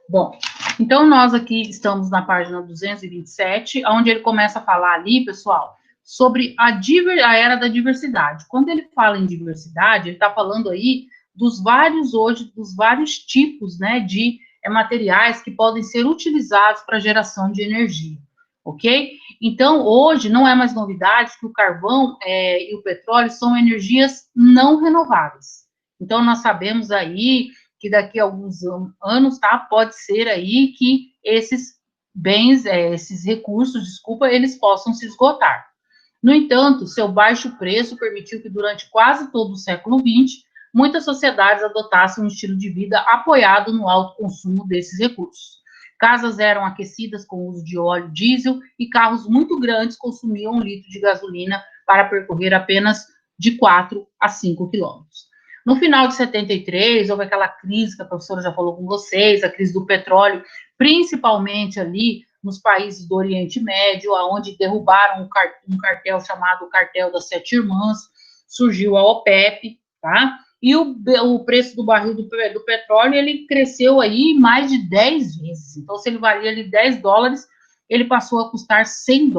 Bom, então nós aqui estamos na página 227, onde ele começa a falar ali, pessoal, sobre a era da diversidade. Quando ele fala em diversidade, ele está falando aí dos vários tipos, né, de materiais que podem ser utilizados para geração de energia, ok? Então, hoje, não é mais novidade que o carvão e o petróleo são energias não renováveis. Então, nós sabemos aí que daqui a alguns anos, tá, pode ser aí que esses bens, esses recursos, desculpa, eles possam se esgotar. No entanto, seu baixo preço permitiu que durante quase todo o século XX, muitas sociedades adotassem um estilo de vida apoiado no alto consumo desses recursos. Casas eram aquecidas com o uso de óleo diesel e carros muito grandes consumiam 1 litro de gasolina para percorrer apenas de 4 a 5 quilômetros. No final de 73, houve aquela crise que a professora já falou com vocês, a crise do petróleo, principalmente ali nos países do Oriente Médio, onde derrubaram um cartel chamado Cartel das Sete Irmãs, surgiu a OPEP, tá? E o preço do barril do petróleo, ele cresceu aí mais de 10 vezes. Então, se ele valia ali $10, ele passou a custar $100.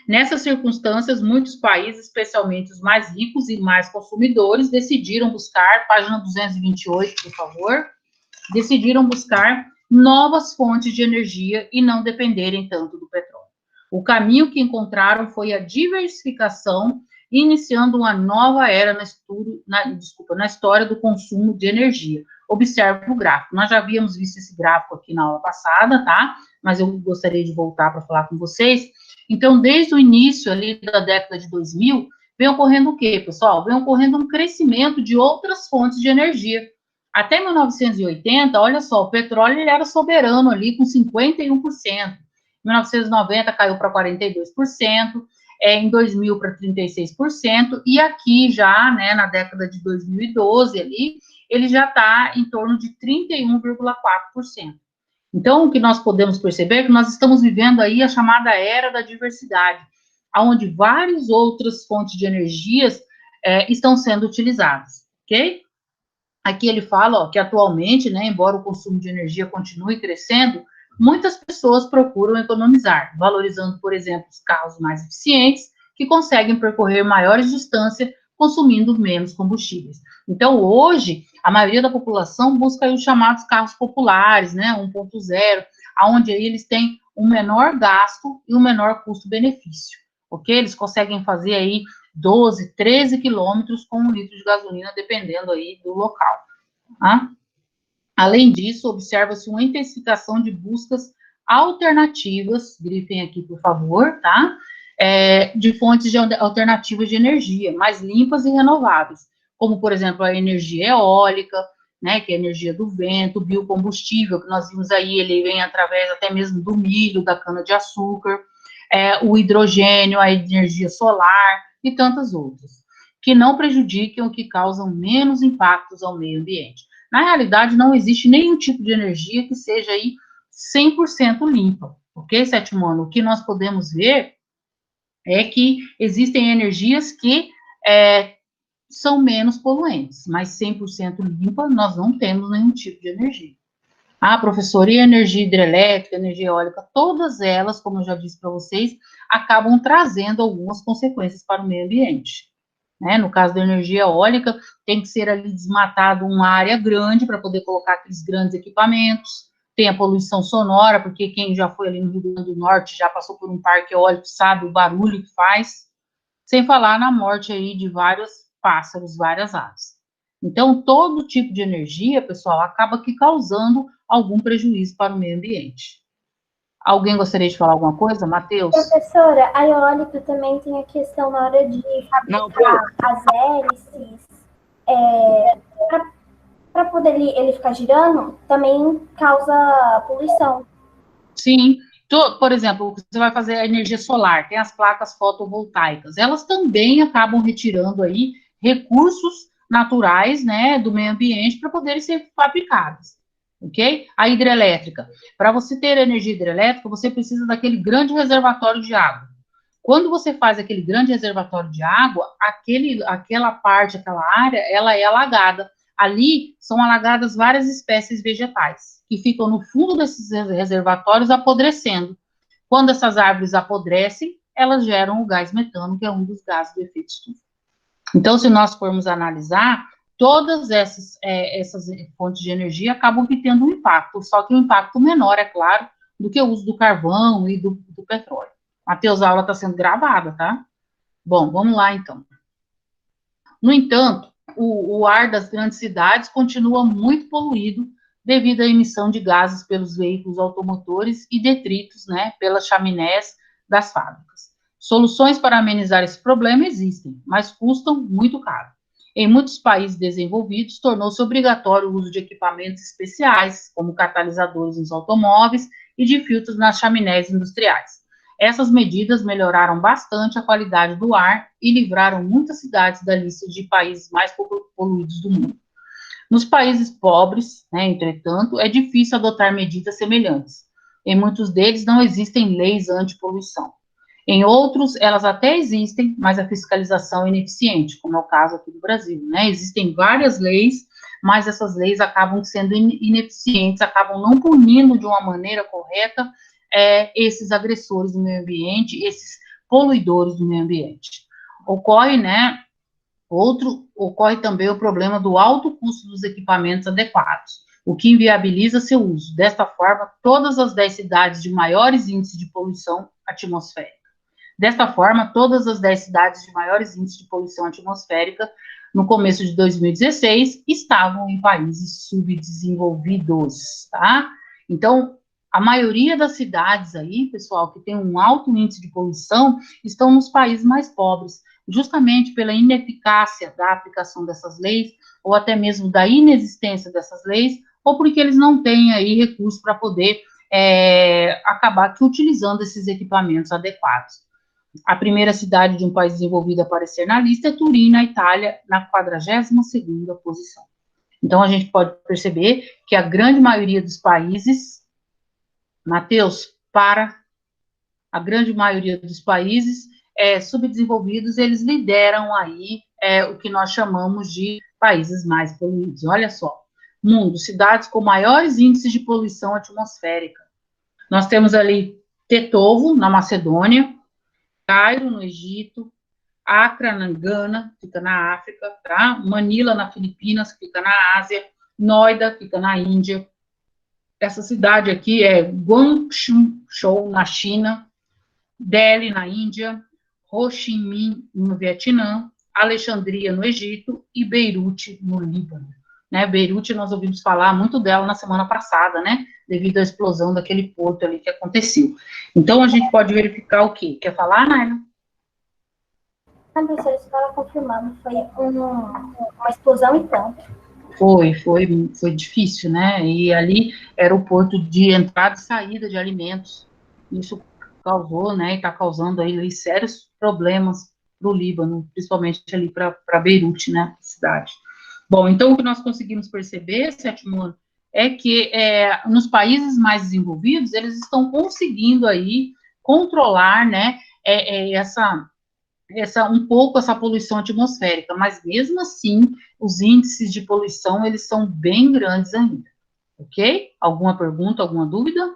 Nessas circunstâncias, muitos países, especialmente os mais ricos e mais consumidores, decidiram buscar, página 228, por favor, decidiram buscar novas fontes de energia e não dependerem tanto do petróleo. O caminho que encontraram foi a diversificação, iniciando uma nova era na história do consumo de energia. Observe o gráfico. Nós já havíamos visto esse gráfico aqui na aula passada, tá? Mas eu gostaria de voltar para falar com vocês. Então, desde o início ali da década de 2000, vem ocorrendo o quê, pessoal? Vem ocorrendo um crescimento de outras fontes de energia. Até 1980, olha só, o petróleo ele era soberano ali com 51%. Em 1990 caiu para 42%, em 2000 para 36%, e aqui já, né, na década de 2012 ali, ele já está em torno de 31,4%. Então, o que nós podemos perceber é que nós estamos vivendo aí a chamada era da diversidade, onde várias outras fontes de energias estão sendo utilizadas, ok? Aqui ele fala, ó, que atualmente, né, embora o consumo de energia continue crescendo, muitas pessoas procuram economizar, valorizando, por exemplo, os carros mais eficientes, que conseguem percorrer maiores distâncias consumindo menos combustíveis. Então, hoje, a maioria da população busca os chamados carros populares, né, 1.0, onde aí eles têm um menor gasto e um menor custo-benefício, ok? Eles conseguem fazer aí 12, 13 quilômetros com 1 litro de gasolina, dependendo aí do local. Tá? Além disso, observa-se uma intensificação de buscas alternativas, grifem aqui, por favor, tá? De fontes alternativas de energia, mais limpas e renováveis, como, por exemplo, a energia eólica, né, que é a energia do vento, o biocombustível, que nós vimos aí, ele vem através até mesmo do milho, da cana-de-açúcar, o hidrogênio, a energia solar e tantas outras, que não prejudicam ou que causam menos impactos ao meio ambiente. Na realidade, não existe nenhum tipo de energia que seja aí 100% limpa, ok, sétimo ano? O que nós podemos ver é que existem energias que são menos poluentes, mas 100% limpa nós não temos nenhum tipo de energia. Professora, e a energia hidrelétrica, energia eólica, todas elas, como eu já disse para vocês, acabam trazendo algumas consequências para o meio ambiente. Né? No caso da energia eólica, tem que ser ali desmatado uma área grande para poder colocar aqueles grandes equipamentos, tem a poluição sonora, porque quem já foi ali no Rio Grande do Norte, já passou por um parque eólico, sabe o barulho que faz, sem falar na morte aí de vários pássaros, várias aves. Então, todo tipo de energia, pessoal, acaba aqui causando algum prejuízo para o meio ambiente. Alguém gostaria de falar alguma coisa, Matheus? Professora, a eólica também tem a questão na hora de fabricar as hélices, para poder ele ficar girando, também causa poluição. Sim. Por exemplo, você vai fazer a energia solar, tem as placas fotovoltaicas, elas também acabam retirando aí recursos naturais, né, do meio ambiente para poderem ser fabricados, ok? A hidrelétrica, para você ter energia hidrelétrica, você precisa daquele grande reservatório de água. Quando você faz aquele grande reservatório de água, aquela parte, aquela área, ela é alagada. Ali são alagadas várias espécies vegetais, que ficam no fundo desses reservatórios apodrecendo. Quando essas árvores apodrecem, elas geram o gás metano, que é um dos gases do efeito estufa. Então, se nós formos analisar, todas essas fontes de energia acabam tendo um impacto, só que um impacto menor, é claro, do que o uso do carvão e do petróleo. Matheus, a aula está sendo gravada, tá? Bom, vamos lá, então. No entanto, o ar das grandes cidades continua muito poluído devido à emissão de gases pelos veículos automotores e detritos, né, pelas chaminés das fábricas. Soluções para amenizar esse problema existem, mas custam muito caro. Em muitos países desenvolvidos, tornou-se obrigatório o uso de equipamentos especiais, como catalisadores nos automóveis e de filtros nas chaminés industriais. Essas medidas melhoraram bastante a qualidade do ar e livraram muitas cidades da lista de países mais poluídos do mundo. Nos países pobres, né, entretanto, é difícil adotar medidas semelhantes. Em muitos deles não existem leis antipoluição. Em outros, elas até existem, mas a fiscalização é ineficiente, como é o caso aqui do Brasil, né? Existem várias leis, mas essas leis acabam sendo ineficientes, acabam não punindo de uma maneira correta esses agressores do meio ambiente, esses poluidores do meio ambiente. Ocorre também o problema do alto custo dos equipamentos adequados, o que inviabiliza seu uso. Desta forma, todas as 10 cidades de maiores índices de poluição atmosférica no começo de 2016 estavam em países subdesenvolvidos, tá? Então, a maioria das cidades aí, pessoal, que tem um alto índice de poluição, estão nos países mais pobres, justamente pela ineficácia da aplicação dessas leis, ou até mesmo da inexistência dessas leis, ou porque eles não têm aí recursos para poder acabar aqui utilizando esses equipamentos adequados. A primeira cidade de um país desenvolvido a aparecer na lista é Turim, na Itália, na 42ª posição. Então, a gente pode perceber que a grande maioria dos países, Matheus, a grande maioria dos países subdesenvolvidos, eles lideram aí o que nós chamamos de países mais poluídos. Olha só, mundo, cidades com maiores índices de poluição atmosférica. Nós temos ali Tetovo, na Macedônia, Cairo, no Egito, Accra, na Gana, fica na África, tá? Manila, na Filipinas, fica na Ásia, Noida, fica na Índia. Essa cidade aqui é Guangzhou, na China, Delhi, na Índia, Ho Chi Minh, no Vietnã, Alexandria, no Egito, e Beirute, no Líbano. Né, Beirute, nós ouvimos falar muito dela na semana passada, né, devido à explosão daquele porto ali que aconteceu. Então, a gente pode verificar o quê? Quer falar, Naila? Professora, estava confirmando, foi uma explosão e tanto. Foi difícil, né, e ali era o porto de entrada e saída de alimentos. Isso causou, né, e está causando aí sérios problemas para o Líbano, principalmente ali para Beirute, né, cidade. Bom, então o que nós conseguimos perceber, sétimo ano, é que nos países mais desenvolvidos, eles estão conseguindo aí controlar, né, um pouco essa poluição atmosférica, mas mesmo assim, os índices de poluição, eles são bem grandes ainda, ok? Alguma pergunta, alguma dúvida?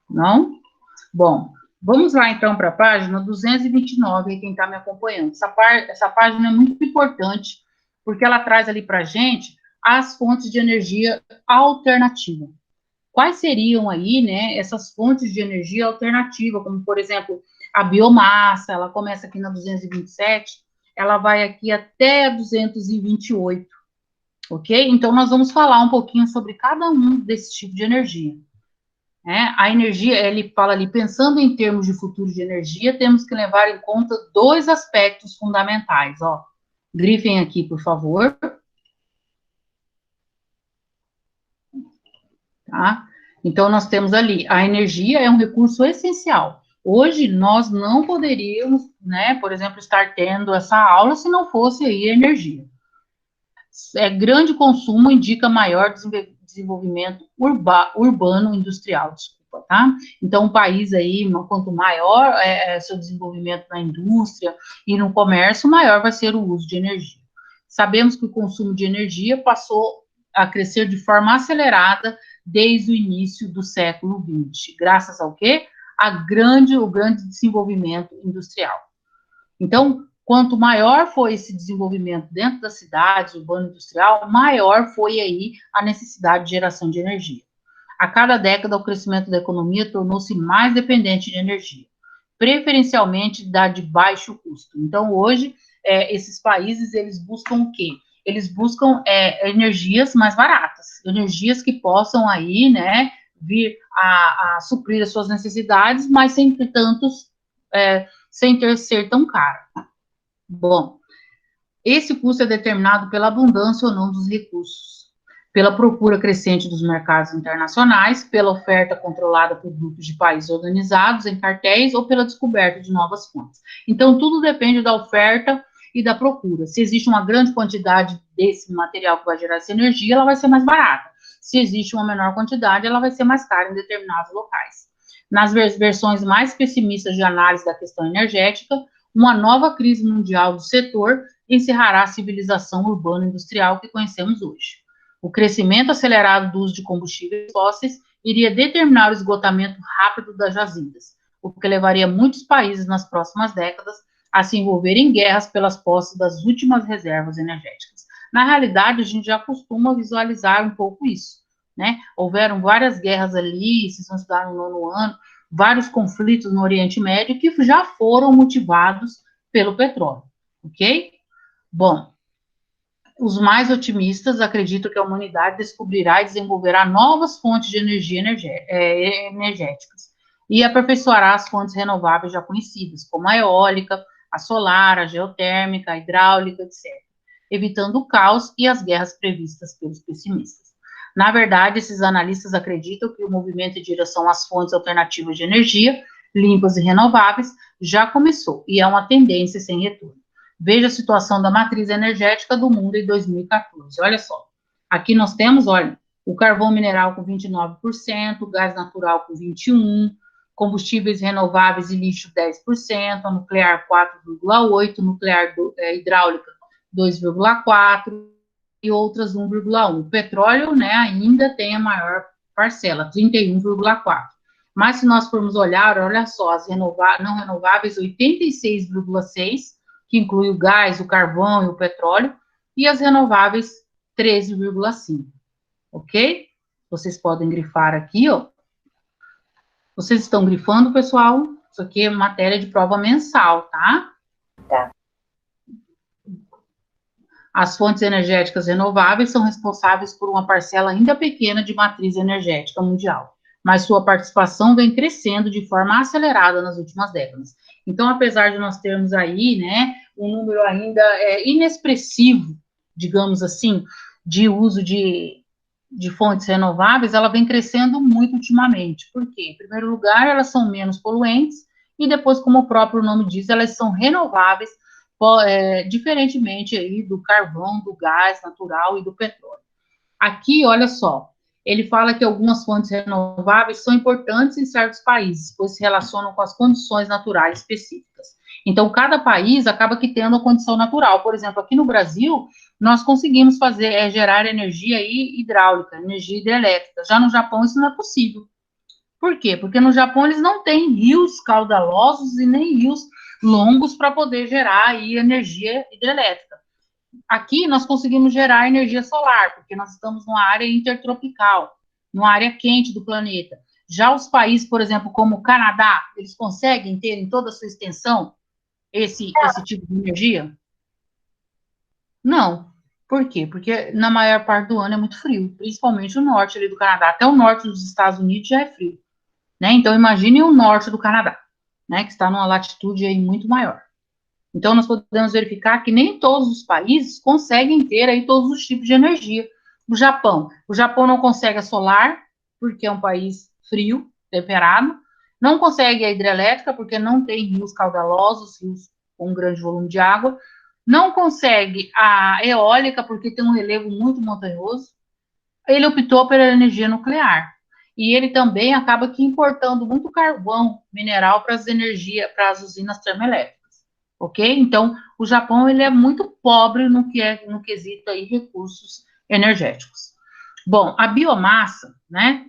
Não? Bom, vamos lá, então, para a página 229, quem está me acompanhando. Essa página é muito importante, porque ela traz ali para a gente as fontes de energia alternativa. Quais seriam aí, né, essas fontes de energia alternativa, como, por exemplo, a biomassa, ela começa aqui na 227, ela vai aqui até a 228, ok? Então, nós vamos falar um pouquinho sobre cada um desses tipos de energia. A energia, ele fala ali, pensando em termos de futuro de energia, temos que levar em conta 2 aspectos fundamentais, ó. Grifem aqui, por favor. Tá? Então, nós temos ali, a energia é um recurso essencial. Hoje, nós não poderíamos, né, por exemplo, estar tendo essa aula se não fosse aí a energia. Grande consumo indica maior desenvolvimento urbano industrial, desculpa. tá? Então, o país aí, quanto maior é seu desenvolvimento na indústria e no comércio, maior vai ser o uso de energia. Sabemos que o consumo de energia passou a crescer de forma acelerada desde o início do século XX, graças ao quê? O grande desenvolvimento industrial. Então, quanto maior foi esse desenvolvimento dentro das cidades, urbano-industrial, maior foi aí a necessidade de geração de energia. A cada década, o crescimento da economia tornou-se mais dependente de energia, preferencialmente da de baixo custo. Então, hoje, esses países, eles buscam o quê? Eles buscam energias mais baratas, energias que possam aí, né, vir a suprir as suas necessidades, mas sem ser tão caro. Bom, esse custo é determinado pela abundância ou não dos recursos, pela procura crescente dos mercados internacionais, pela oferta controlada por grupos de países organizados em cartéis ou pela descoberta de novas fontes. Então, tudo depende da oferta e da procura. Se existe uma grande quantidade desse material que vai gerar essa energia, ela vai ser mais barata. Se existe uma menor quantidade, ela vai ser mais cara em determinados locais. Nas versões mais pessimistas de análise da questão energética, uma nova crise mundial do setor encerrará a civilização urbana industrial que conhecemos hoje. O crescimento acelerado do uso de combustíveis fósseis iria determinar o esgotamento rápido das jazidas, o que levaria muitos países nas próximas décadas a se envolverem em guerras pelas posses das últimas reservas energéticas. Na realidade, a gente já costuma visualizar um pouco isso, né? Houveram várias guerras ali, vocês vão estudar no 9º ano, vários conflitos no Oriente Médio que já foram motivados pelo petróleo, ok? Bom, os mais otimistas acreditam que a humanidade descobrirá e desenvolverá novas fontes de energia energéticas e aperfeiçoará as fontes renováveis já conhecidas, como a eólica, a solar, a geotérmica, a hidráulica, etc., evitando o caos e as guerras previstas pelos pessimistas. Na verdade, esses analistas acreditam que o movimento em direção às fontes alternativas de energia, limpas e renováveis, já começou e é uma tendência sem retorno. Veja a situação da matriz energética do mundo em 2014. Olha só, aqui nós temos, olha, o carvão mineral com 29%, o gás natural com 21%, combustíveis renováveis e lixo 10%, a nuclear 4,8%, nuclear hidráulica 2,4%, e outras 1,1%. O petróleo, né, ainda tem a maior parcela, 31,4%. Mas se nós formos olhar, olha só, as não renováveis, 86,6%, que inclui o gás, o carvão e o petróleo, e as renováveis, 13,5%. Ok? Vocês podem grifar aqui, ó. Vocês estão grifando, pessoal? Isso aqui é matéria de prova mensal, tá? Tá. As fontes energéticas renováveis são responsáveis por uma parcela ainda pequena de matriz energética mundial, mas sua participação vem crescendo de forma acelerada nas últimas décadas. Então, apesar de nós termos aí, né, um número ainda inexpressivo, digamos assim, de uso de fontes renováveis, ela vem crescendo muito ultimamente. Por quê? Em primeiro lugar, elas são menos poluentes e depois, como o próprio nome diz, elas são renováveis, diferentemente aí do carvão, do gás natural e do petróleo. Aqui, olha só, ele fala que algumas fontes renováveis são importantes em certos países, pois se relacionam com as condições naturais específicas. Então, cada país acaba que tendo a condição natural. Por exemplo, aqui no Brasil, nós conseguimos gerar energia hidráulica, energia hidrelétrica. Já no Japão, isso não é possível. Por quê? Porque no Japão eles não têm rios caudalosos e nem rios longos para poder gerar aí energia hidrelétrica. Aqui nós conseguimos gerar energia solar, porque nós estamos numa área intertropical, numa área quente do planeta. Já os países, por exemplo, como o Canadá, eles conseguem ter em toda a sua extensão esse tipo de energia? Não. Por quê? Porque na maior parte do ano é muito frio, principalmente o norte ali do Canadá. Até o norte dos Estados Unidos já é frio, né? Então, imagine o norte do Canadá, né, que está numa latitude aí muito maior. Então, nós podemos verificar que nem todos os países conseguem ter aí todos os tipos de energia. O Japão não consegue a solar, porque é um país frio, temperado, não consegue a hidrelétrica, porque não tem rios caudalosos, rios com um grande volume de água, não consegue a eólica, porque tem um relevo muito montanhoso. Ele optou pela energia nuclear. e ele também acaba aqui importando muito carvão mineral para para as usinas termoelétricas, ok? Então, o Japão, ele é muito pobre no quesito aí recursos energéticos. Bom, a biomassa, né,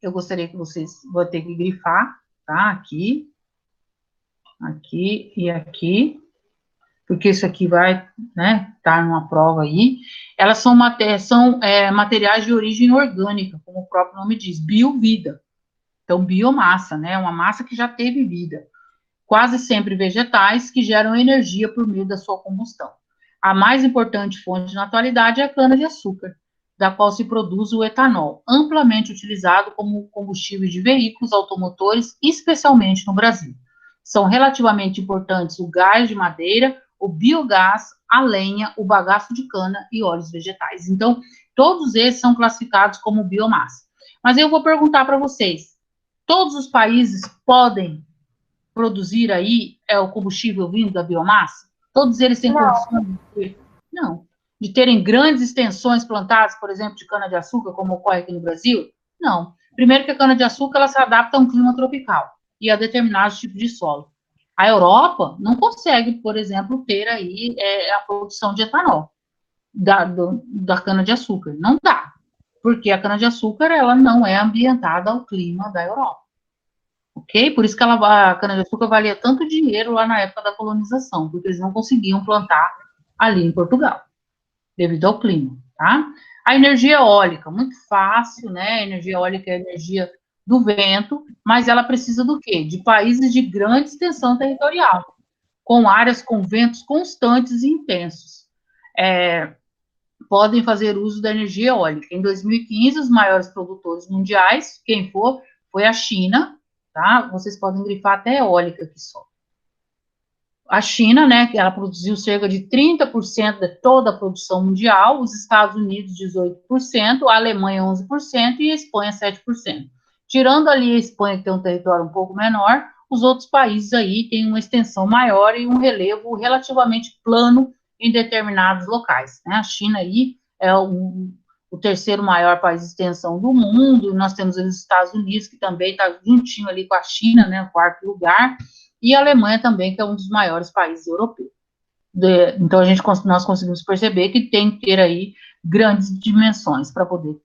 eu gostaria que vocês, vou ter que grifar, tá, aqui e aqui, porque isso aqui vai, né, estar numa prova aí. Elas são materiais de origem orgânica, como o próprio nome diz, biovida. Então, biomassa, né, uma massa que já teve vida. Quase sempre vegetais que geram energia por meio da sua combustão. A mais importante fonte na atualidade é a cana-de-açúcar, da qual se produz o etanol, amplamente utilizado como combustível de veículos automotores, especialmente no Brasil. São relativamente importantes o gás de madeira, o biogás, a lenha, o bagaço de cana e óleos vegetais. Então, todos esses são classificados como biomassa. Mas eu vou perguntar para vocês, todos os países podem produzir aí o combustível vindo da biomassa? Todos eles têm condições de ter? Não. De terem grandes extensões plantadas, por exemplo, de cana-de-açúcar, como ocorre aqui no Brasil? Não. Primeiro que a cana-de-açúcar ela se adapta a um clima tropical e a determinados tipos de solo. A Europa não consegue, por exemplo, ter aí a produção de etanol da cana-de-açúcar. Não dá. Porque a cana-de-açúcar ela não é ambientada ao clima da Europa. Ok? Por isso que a cana-de-açúcar valia tanto dinheiro lá na época da colonização, porque eles não conseguiam plantar ali em Portugal, devido ao clima, tá? A energia eólica, muito fácil, né? A energia eólica é a energia do vento, mas ela precisa do quê? De países de grande extensão territorial, com áreas com ventos constantes e intensos. Podem fazer uso da energia eólica. Em 2015, os maiores produtores mundiais, quem foi a China, tá? Vocês podem grifar até eólica aqui só. A China, né, que ela produziu cerca de 30% de toda a produção mundial, os Estados Unidos 18%, a Alemanha 11% e a Espanha 7%. Tirando ali a Espanha, que tem um território um pouco menor, os outros países aí têm uma extensão maior e um relevo relativamente plano em determinados locais, né? A China aí é o terceiro maior país de extensão do mundo, nós temos os Estados Unidos, que também está juntinho ali com a China, né, no quarto lugar, e a Alemanha também, que é um dos maiores países europeus. Então, nós conseguimos perceber que tem que ter aí grandes dimensões para poder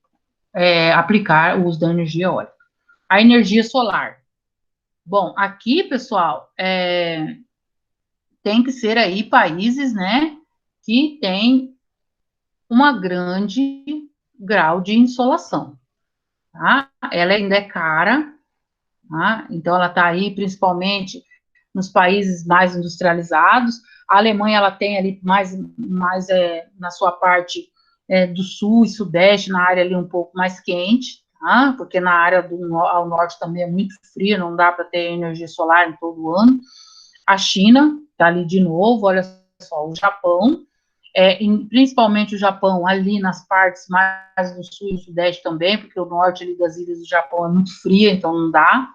aplicar o uso da energia eólica. A energia solar. Bom, aqui, pessoal, tem que ser aí países, né, que tem uma grande grau de insolação, tá? Ela ainda é cara, tá? Então ela está aí principalmente nos países mais industrializados. A Alemanha, ela tem ali mais na sua parte do sul e sudeste, na área ali um pouco mais quente, tá? Porque na área ao norte também é muito frio, não dá para ter energia solar em todo o ano. A China está ali de novo, olha só, o Japão, principalmente o Japão ali nas partes mais do sul e sudeste também, porque o norte ali das ilhas do Japão é muito fria, então não dá.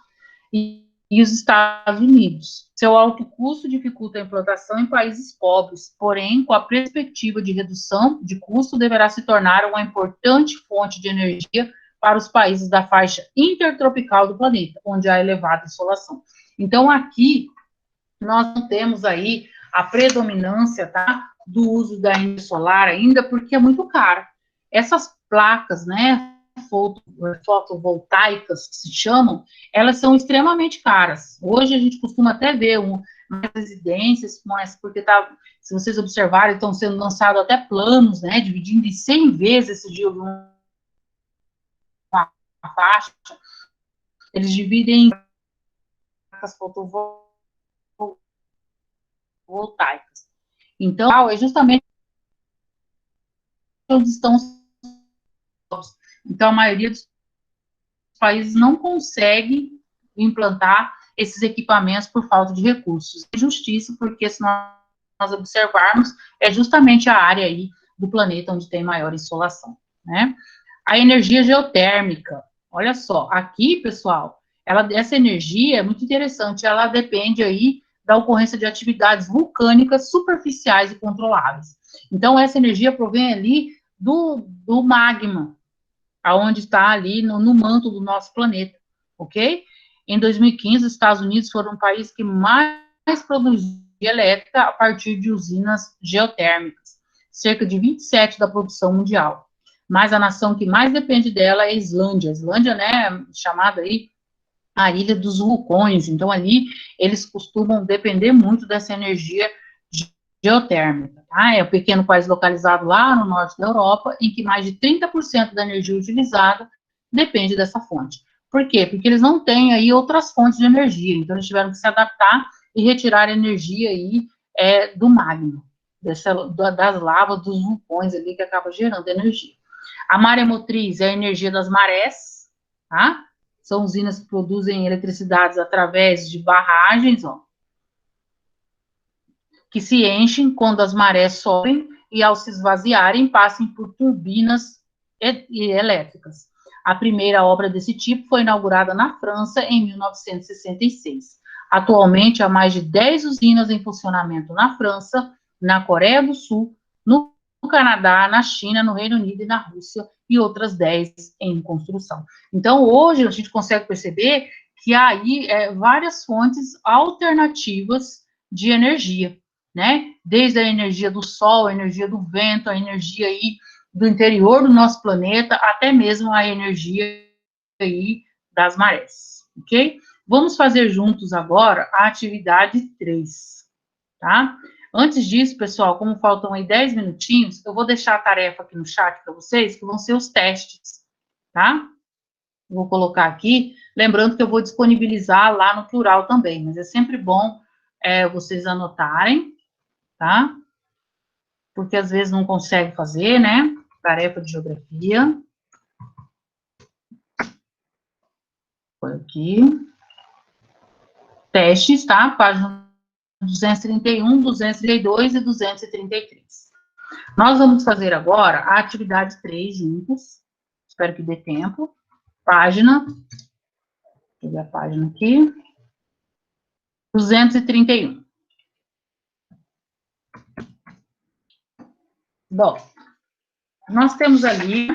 E os Estados Unidos. Seu alto custo dificulta a implantação em países pobres, porém, com a perspectiva de redução de custo, deverá se tornar uma importante fonte de energia para os países da faixa intertropical do planeta, onde há elevada insolação. Então, aqui, nós não temos aí a predominância, tá, do uso da energia solar ainda, porque é muito caro. Essas placas, né, fotovoltaicas, que se chamam, elas são extremamente caras. Hoje a gente costuma até ver mais residências, porque se vocês observarem, estão sendo lançados até planos, né, dividindo em 100 vezes esse dia uma faixa, eles dividem em placas fotovoltaicas. Então, é justamente onde estão. Então, a maioria dos países não consegue implantar esses equipamentos por falta de recursos. É justiça, porque se nós observarmos, é justamente a área aí do planeta onde tem maior insolação, né? A energia geotérmica, olha só, aqui, pessoal, essa energia é muito interessante, ela depende aí da ocorrência de atividades vulcânicas superficiais e controláveis. Então, essa energia provém ali do magma, aonde está ali no manto do nosso planeta, ok? Em 2015, os Estados Unidos foram o país que mais produzia elétrica a partir de usinas geotérmicas, cerca de 27% da produção mundial. Mas a nação que mais depende dela é a Islândia. A Islândia, né, chamada aí a Ilha dos Vulcões. Então, ali, eles costumam depender muito dessa energia geotérmica, tá? É um pequeno país localizado lá no norte da Europa, em que mais de 30% da energia utilizada depende dessa fonte. Por quê? Porque eles não têm aí outras fontes de energia, então eles tiveram que se adaptar e retirar a energia aí do magma, das lavas, dos vulcões ali, que acaba gerando energia. A maremotriz é a energia das marés, tá? São usinas que produzem eletricidade através de barragens, ó, que se enchem quando as marés sobem e, ao se esvaziarem, passem por turbinas elétricas. A primeira obra desse tipo foi inaugurada na França em 1966. Atualmente, há mais de 10 usinas em funcionamento na França, na Coreia do Sul, no Canadá, na China, no Reino Unido e na Rússia, e outras 10 em construção. Então, hoje, a gente consegue perceber que há aí várias fontes alternativas de energia, né? Desde a energia do sol, a energia do vento, a energia aí do interior do nosso planeta, até mesmo a energia aí das marés, ok? Vamos fazer juntos agora a atividade 3, tá? Antes disso, pessoal, como faltam aí 10 minutinhos, eu vou deixar a tarefa aqui no chat para vocês, que vão ser os testes, tá? Vou colocar aqui, lembrando que eu vou disponibilizar lá no plural também, mas é sempre bom vocês anotarem, tá? Porque às vezes não consegue fazer, né? Tarefa de geografia. Foi aqui. Testes, tá? Página 231, 232 e 233. Nós vamos fazer agora a atividade 3 juntos. Espero que dê tempo. Página. Deixa eu ver a página aqui. 231. Bom, nós temos ali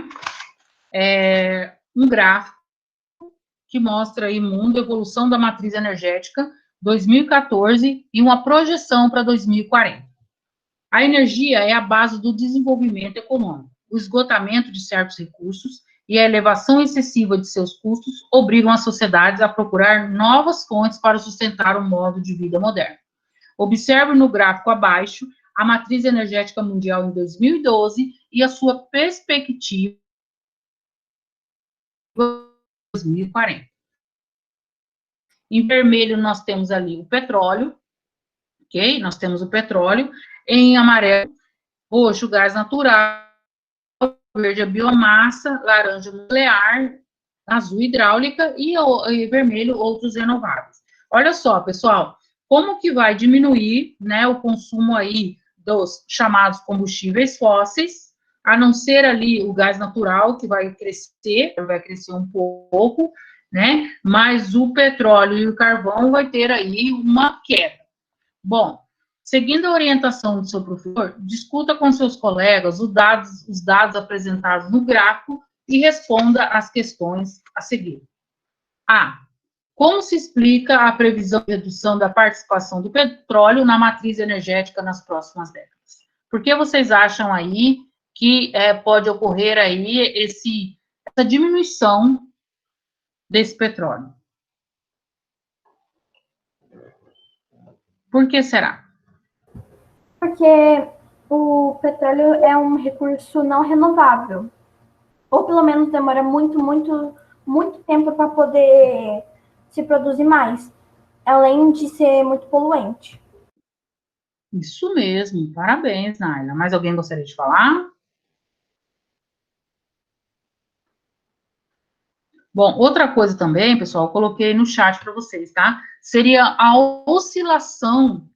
um gráfico que mostra aí mundo, evolução da matriz energética 2014 e uma projeção para 2040. A energia é a base do desenvolvimento econômico. O esgotamento de certos recursos e a elevação excessiva de seus custos obrigam as sociedades a procurar novas fontes para sustentar o modo de vida moderno. Observe no gráfico abaixo a matriz energética mundial em 2012 e a sua perspectiva em 2040. Em vermelho, nós temos ali o petróleo, ok? Nós temos o petróleo. Em amarelo, roxo, gás natural, verde, a biomassa, laranja, nuclear, azul, hidráulica e vermelho, outros renováveis. Olha só, pessoal, como que vai diminuir, né, o consumo aí dos chamados combustíveis fósseis, a não ser ali o gás natural, que vai crescer um pouco, né, mas o petróleo e o carvão vai ter aí uma queda. Bom, seguindo a orientação do seu professor, discuta com seus colegas os dados apresentados no gráfico e responda às questões a seguir. A. Como se explica a previsão de redução da participação do petróleo na matriz energética nas próximas décadas? Por que vocês acham aí que pode ocorrer aí essa diminuição desse petróleo? Por que será? Porque o petróleo é um recurso não renovável. Ou pelo menos demora muito tempo para poder se produzir mais. Além de ser muito poluente. Isso mesmo, parabéns, Naila. Mais alguém gostaria de falar? Bom, outra coisa também, pessoal, eu coloquei no chat para vocês, tá? Seria a oscilação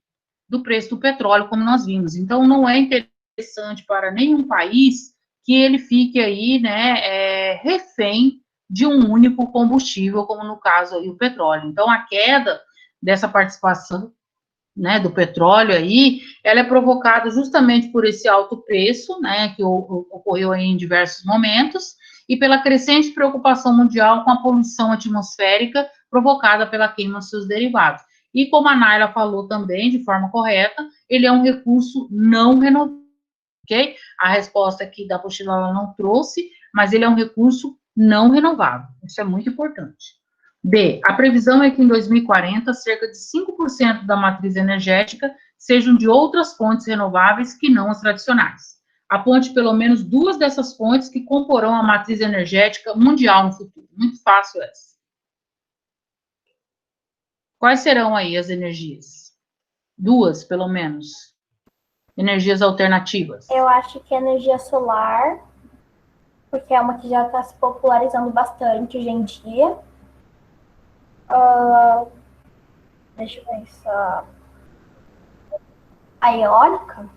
do preço do petróleo, como nós vimos. Então, não é interessante para nenhum país que ele fique aí, né, refém de um único combustível, como no caso aí o petróleo. Então, a queda dessa participação, né, do petróleo aí, ela é provocada justamente por esse alto preço, né, que ocorreu aí em diversos momentos, e pela crescente preocupação mundial com a poluição atmosférica provocada pela queima de seus derivados. E como a Naila falou também, de forma correta, ele é um recurso não renovável, ok? A resposta aqui da apostila ela não trouxe, mas ele é um recurso não renovável. Isso é muito importante. B, a previsão é que em 2040, cerca de 5% da matriz energética sejam de outras fontes renováveis que não as tradicionais. Aponte pelo menos 2 dessas fontes que comporão a matriz energética mundial no futuro. Muito fácil essa. Quais serão aí as energias? 2, pelo menos. Energias alternativas. Eu acho que a energia solar, porque é uma que já está se popularizando bastante hoje em dia. Deixa eu pensar. A eólica?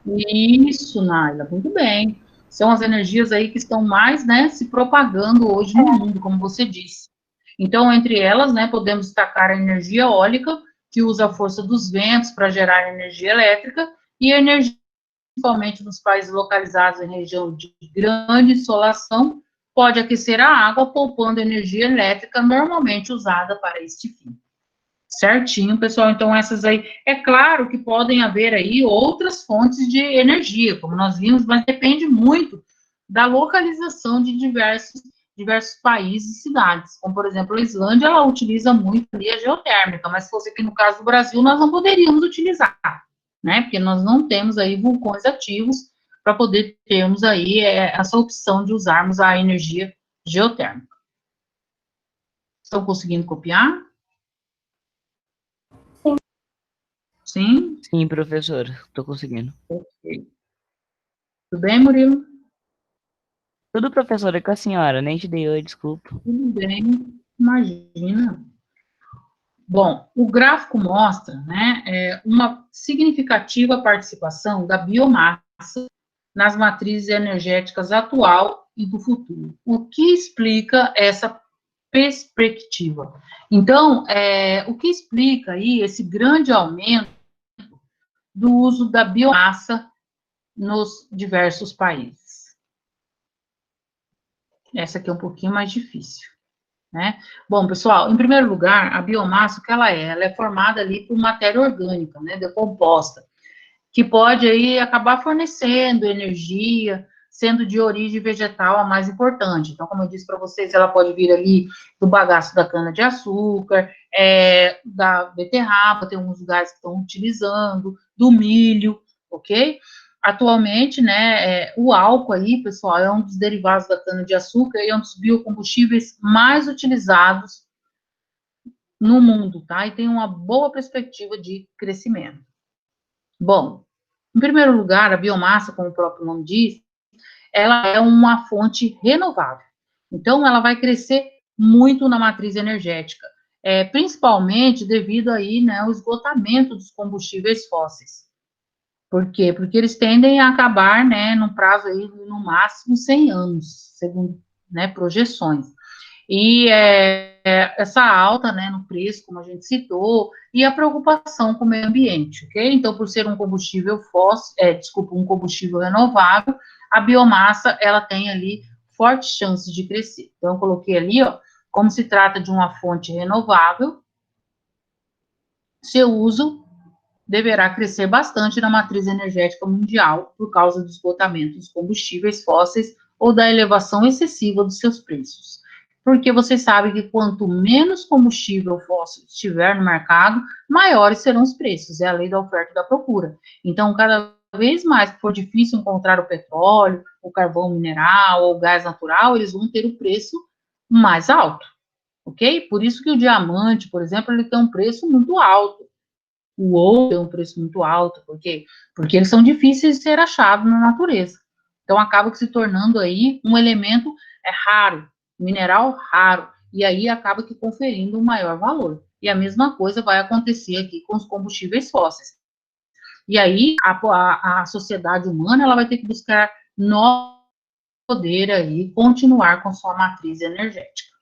Isso, Naila, muito bem. São as energias aí que estão mais, né, se propagando hoje no mundo, como você disse. Então, entre elas, né, podemos destacar a energia eólica, que usa a força dos ventos para gerar energia elétrica, e a energia, principalmente nos países localizados em região de grande insolação, pode aquecer a água, poupando energia elétrica normalmente usada para este fim. Certinho, pessoal. Então, essas aí, é claro que podem haver aí outras fontes de energia, como nós vimos, mas depende muito da localização de diversos países e cidades. Como, por exemplo, a Islândia, ela utiliza muito ali a geotérmica, mas se fosse aqui no caso do Brasil, nós não poderíamos utilizar, né? Porque nós não temos aí vulcões ativos para poder termos aí essa opção de usarmos a energia geotérmica. Estão conseguindo copiar? Sim. Sim? Sim, professor, estou conseguindo. Ok. Tudo bem, Murilo? Tudo, professor, é com a senhora, nem te dei oi, desculpa. Tudo bem, imagina. Bom, o gráfico mostra, né, uma significativa participação da biomassa nas matrizes energéticas atual e do futuro. O que explica essa perspectiva? Então, o que explica aí esse grande aumento do uso da biomassa nos diversos países? Essa aqui é um pouquinho mais difícil, né? Bom, pessoal, em primeiro lugar, a biomassa, o que ela é? Ela é formada ali por matéria orgânica, né, decomposta, que pode aí acabar fornecendo energia, sendo de origem vegetal a mais importante. Então, como eu disse para vocês, ela pode vir ali do bagaço da cana-de-açúcar, da beterraba, tem alguns lugares que estão utilizando, do milho, ok? Atualmente, né, o álcool aí, pessoal, é um dos derivados da cana-de-açúcar e é um dos biocombustíveis mais utilizados no mundo, tá? E tem uma boa perspectiva de crescimento. Bom, em primeiro lugar, a biomassa, como o próprio nome diz, ela é uma fonte renovável. Então, ela vai crescer muito na matriz energética, principalmente devido aí, né, ao esgotamento dos combustíveis fósseis. Por quê? Porque eles tendem a acabar, né, no prazo aí, no máximo 100 anos, segundo, né, projeções. E essa alta, né, no preço, como a gente citou, e a preocupação com o meio ambiente, ok? Então, por ser um combustível fóssil, um combustível renovável, a biomassa, ela tem ali fortes chances de crescer. Então, eu coloquei ali, ó, como se trata de uma fonte renovável, seu uso deverá crescer bastante na matriz energética mundial por causa do esgotamento dos combustíveis fósseis ou da elevação excessiva dos seus preços. Porque você sabe que quanto menos combustível fóssil estiver no mercado, maiores serão os preços, é a lei da oferta e da procura. Então, cada vez mais que for difícil encontrar o petróleo, o carvão mineral ou o gás natural, eles vão ter o preço mais alto, ok? Por isso que o diamante, por exemplo, ele tem um preço muito alto. O ouro tem um preço muito alto, por quê? Porque eles são difíceis de ser achados na natureza. Então, acaba se tornando aí um elemento raro, mineral raro, e aí acaba que conferindo um maior valor. E a mesma coisa vai acontecer aqui com os combustíveis fósseis. E aí, a sociedade humana, ela vai ter que buscar novos poder aí, continuar com sua matriz energética.